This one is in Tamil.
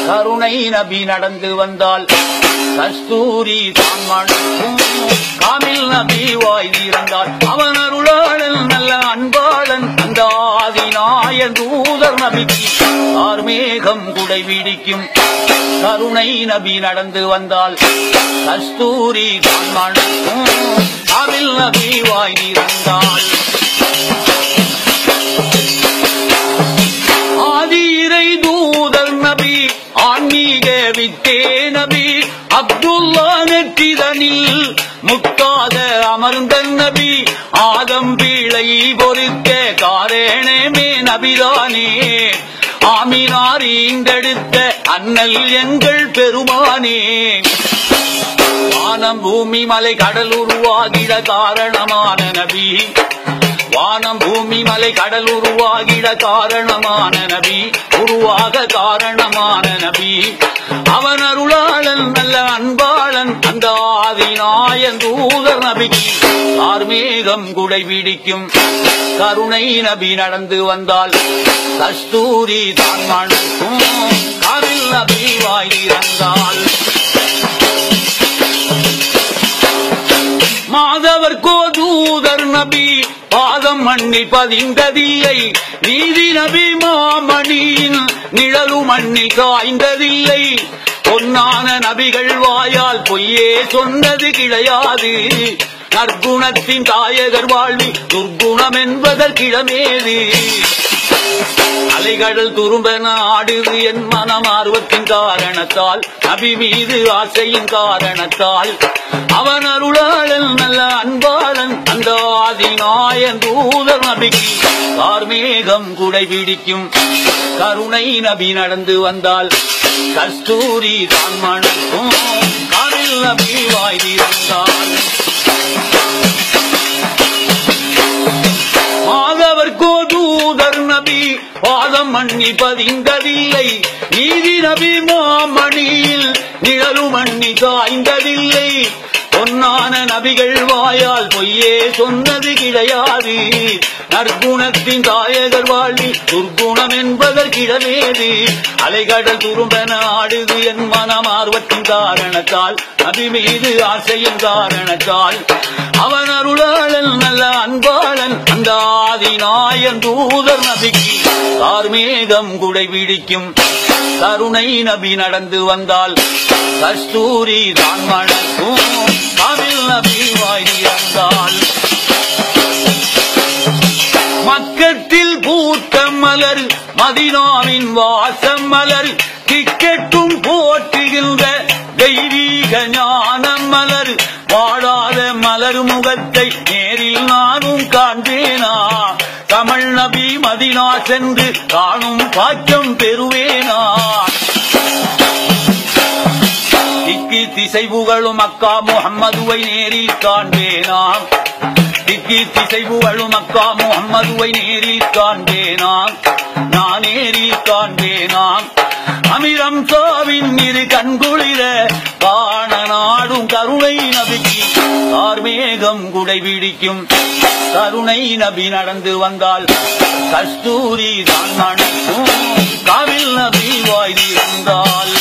கருணை நபி நடந்து வந்தால் கஸ்தூரி தான் மணக்கும் காமில் நபி வாய் திறந்தால் அவன் அருளாளன் நல்ல அன்பாளன் அந்த ஆதிநாயன் தூதர் நபிக்கு ஆர்மேகம் குடை விடிக்கும் கருணை நபி நடந்து வந்தால் கஸ்தூரி தான் மணக்கும் காமில் நபி வாய் திறந்தால் ஆதிரை தூதர் நபி ஆன்மீக வித்தே நபி அப்துல்லா நெற்றிதனில் முக்காத அமர்ந்த நபி ஆதம் பீளை பொறுத்த காரணமே நபிதானே ஆமினார் ஈண்டெடுத்த அண்ணல் எங்கள் பெருமானே வானம் பூமி மலை கடல் உருவாகிட காரணமான நபி வானம் பூமி மலை கடல் உருவாகிட காரணமான நபி உருவாக காரணமான நபி அவன் அருளாளன் நல்ல அன்பாளன் அந்த ஆதிநாயன் தூதர் நபிக்கு ஆர்மேகம் குடை விடிக்கும் கருணை நபி நடந்து வந்தால் கஸ்தூரி தான் மணக்கும் காமில் நபி வாய் திறந்தால் மாதவர் கோதூதர் நபி பாதம் மண்ணி பதிந்ததில்லை நீதி நபி மாமணியின் நிழலு மண்ணி காய்ந்ததில்லை பொன்னான நபிகள் வாயால் பொய்யே சொன்னது கிடையாது நற்குணத்தின் தாயகர் வாழ்வி துர்குணம் என்பதற்கிடமேது அலைகடல் துரும்பென ஆடுது என் மனம் ஆர்வத்தின் காரணத்தால் நபி மீது ஆசையின் காரணத்தால் அவன் அருளாளன் நல்ல அன்பாளன் அந்த ஆதிநாயன் தூதர் நபிக்கு கார்மேகம் குடை பிடிக்கும் கருணை நபி நடந்து வந்தால் கஸ்தூரி தான் மணக்கும் காமில் நபி வாய் திறந்தால் மாதவர் கோதூதர் நபி பாதம் மண்ணி பதிந்ததில்லை நீதி நபி மாமணியில் நிழலு மண்ணி காய்ந்ததில்லை பொன்னான நபிகள் வாயால் பொய்யே சொன்னது கிடையாது நற்குணத்தின் தாயகர் வாழ்வி துர்குணம் என்பதற்கிடமேது அலைகடல் துரும்பென ஆடுது என் மனம் ஆர்வத்தின் காரணத்தால் நபி மீது ஆசையின் காரணத்தால் அவன் அருளாளன் நல்ல அன்பாளன் அந்த ஆதிநாயன் தூதர் நபிக்கு கார்மேகம் குடை பிடிக்கும் கருணை நபி நடந்து வந்தால் கஸ்தூரி தான் மணக்கும் காமில் நபி வாய் திறந்தால் மக்கத்தில் பூத்த மலர் மதீனாவின் வாசம் மலர் திக்கெட்டும் போற்றுகின்ற தெய்வீக ஞான மலர் வாடாத மலர் முகத்தை நேரில் நானும் காண்பேனா தமிழ் நபி மதீனா சென்று காணும் பாக்கியம் பெறுவேனா திக்கி திசை புகழும் மக்கா முஹம்மதுவை நேரில் காண்பேனாம் திக்கி திசை புகழும் மக்கா முஹம்மதுவை நேரில் காண்பேனாம் நான் நேரில் காண்பேனாம் அமிரம் சாவின் இரு கண்குளிர காண நாடும் கருணை நபிக்கு கார்மேகம் குடை பிடிக்கும் கருணை நபி நடந்து வந்தால் கஸ்தூரி தான் மணக்கும் காமில் நபி வாய் திறந்தால்